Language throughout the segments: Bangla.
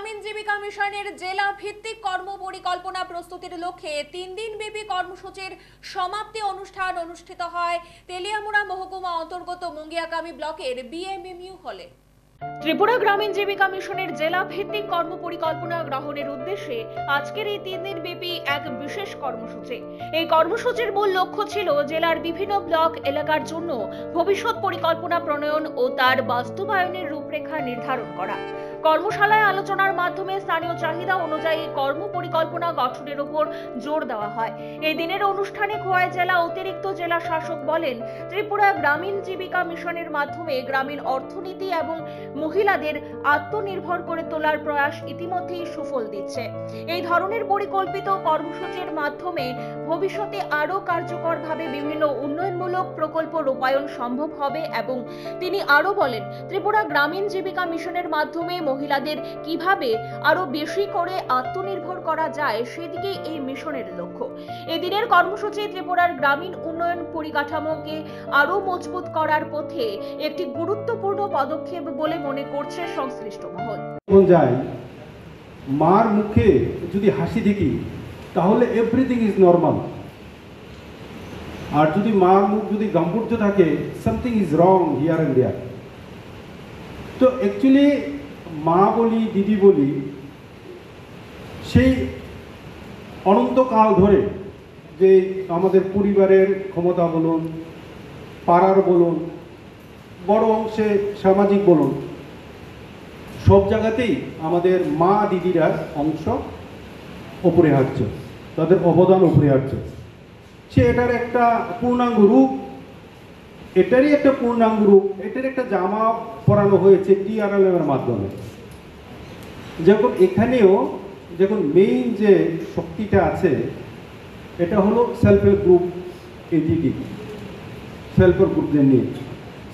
গ্রামীণ জীবিকা মিশনের জেলা ভিত্তিক কর্ম পরিকল্পনা প্রস্তুতির লক্ষ্যে 3 দিন ব্যাপী কর্মসূচির সমাপ্তি অনুষ্ঠান অনুষ্ঠিত হয় তেলিয়ামুড়া মহকুমা অন্তর্গত মুঙ্গিয়াকামি ব্লকের বিএমএমইউ হলে। ত্রিপুরা গ্রামীণ জীবিকা মিশনের জেলা ভিত্তিক কর্ম পরিকল্পনা গ্রহণের উদ্দেশ্যে আজকের এই 3 দিন ব্যাপী এক বিশেষ কর্মসূচি। এই কর্মসূচির মূল লক্ষ্য ছিল জেলার বিভিন্ন ব্লক এলাকার জন্য ভবিষ্যৎ পরিকল্পনা প্রণয়ন ও তার বাস্তবায়নের রূপরেখা নির্ধারণ করা। কর্মশালায় আলোচনার মাধ্যমে স্থানীয় চাহিদা অনুযায়ী কর্ম পরিকল্পনা গঠনের উপর জোর দেওয়া হয়। এই দিনের অনুষ্ঠানে খোয়াই জেলা অতিরিক্ত জেলা শাসক বলেন, ত্রিপুরা গ্রামীণ জীবিকা মিশনের মাধ্যমে গ্রামীণ অর্থনীতি এবং মহিলাদের আত্মনির্ভর করে তোলার প্রয়াস ইতিমধ্যেই সুফল দিচ্ছে। এই ধরনের পরিকল্পিত কর্মসূচির মাধ্যমে ভবিষ্যতে আরও কার্যকরভাবে বিভিন্ন উন্নয়নমূলক প্রকল্প রূপায়ণ সম্ভব হবে এবং তিনি আরও বলেন, ত্রিপুরা গ্রামীণ জীবিকা মিশনের মাধ্যমে মহিলাদের কিভাবে আরো বেশি করে আত্মনির্ভর করা যায় সেদিকে এই মিশনের লক্ষ্য। এদিনের কর্মসূচি ত্রিপুরার গ্রামীণ উন্নয়ন পরিকাঠামোকে আরো মজবুত করার পথে একটি গুরুত্বপূর্ণ পদক্ষেপ বলে মনে করছে সংশ্লিষ্ট মহল। মার মুখে যদি হাসি দেখি তাহলে এভরিথিং ইজ নর্মাল, আর যদি মার মুখ যদি গাম্ভীর্য থাকে something is wrong here and there. তো অ্যাকচুয়ালি মা বলি দিদি বলি সেই অনন্তকাল ধরে যে আমাদের পরিবারের ক্ষমতা বলুন, পাড়ার বলুন, বড় অংশে সামাজিক বলুন, সব জায়গাতেই আমাদের মা দিদিরার অংশ অপরিহার্য, তাদের অবদান অপরিহার্য। সে এটার একটা পূর্ণাঙ্গ রূপ, এটারই একটা পূর্ণাঙ্গ রূপ, এটার একটা জামা পরানো হয়েছে TRLM এর মাধ্যমে। যখন এখানেও যখন মেইন যে শক্তিটা আছে এটা হলো self help group entity, self help গ্রুপদের নিয়ে।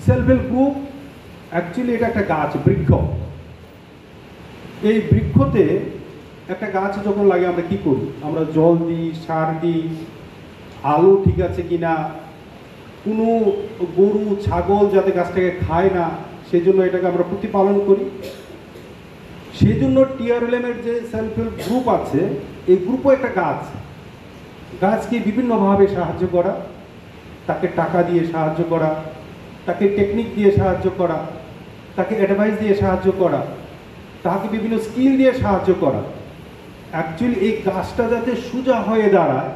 সেলফ হেল্প গ্রুপ অ্যাকচুয়ালি এটা একটা গাছ, বৃক্ষ। এই বৃক্ষতে একটা গাছ যখন লাগে আমরা কি করি? আমরা জল দিই, সার দিই, আলো ঠিক আছে কিনা, কোনো গরু ছাগল যাতে গাছটাকে খায় না সেজন্য এটাকে আমরা প্রতিপালন করি। সেই জন্য TRLM এর যে সেলফ হেল্প গ্রুপ আছে, এই গ্রুপও একটা গাছ। গাছকে বিভিন্নভাবে সাহায্য করা, তাকে টাকা দিয়ে সাহায্য করা, তাকে টেকনিক দিয়ে সাহায্য করা, তাকে অ্যাডভাইস দিয়ে সাহায্য করা, তাকে বিভিন্ন স্কিল দিয়ে সাহায্য করা। অ্যাকচুয়ালি এই গাছটা যাতে সোজা হয়ে দাঁড়ায়,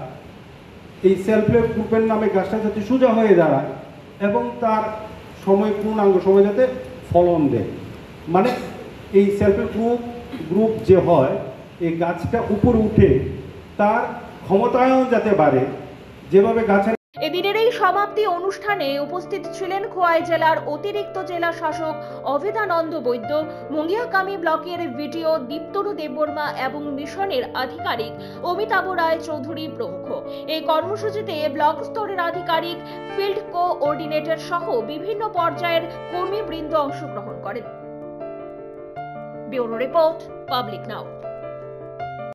এই সেলফ হেল্প গ্রুপের নামে গাছটা যাতে সোজা হয়ে দাঁড়ায় এবং তার পূর্ণাঙ্গ সময় যাতে ফলন দেয়, মানে এই সেলফ হেল্প গ্রুপ যে হয় এই গাছটা উপরে উঠে তার ক্ষমতায়ন যাতে বাড়ে, যেভাবে গাছের। এদিনের এই সমাপ্তি অনুষ্ঠানে উপস্থিত ছিলেন খোয়াই জেলার অতিরিক্ত জেলা শাসক অভেদানন্দ বৈদ্য, মুঙ্গিয়াকামি ব্লকের ভিডিও দীপ্তনু দেববর্মা এবং মিশনের আধিকারিক অমিতাভ রায় চৌধুরী প্রমুখ। এই কর্মসূচিতে ব্লক স্তরের আধিকারিক, ফিল্ড কোঅর্ডিনেটর সহ বিভিন্ন পর্যায়ের কর্মীবৃন্দ অংশগ্রহণ করেন। ব্যুরো রিপোর্ট, পাবলিক নাও।